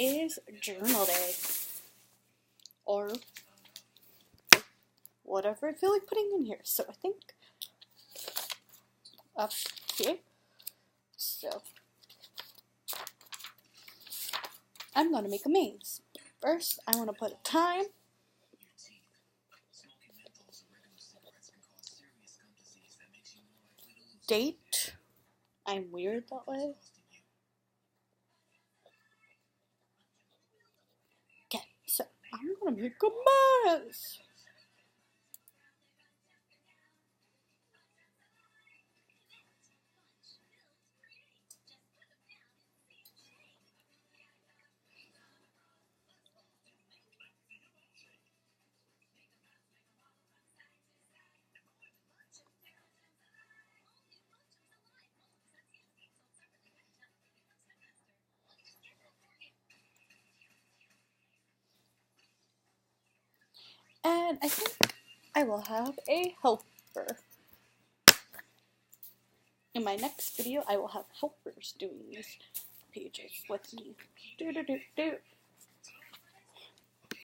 is journal day. Or whatever I feel like putting in here. So I think up here. So I'm going to make a maze. First, I want to put a time. Date. I'm weird that way. Okay, so I'm going to make a maze. And I think I will have a helper. In my next video, I will have helpers doing these pages with me.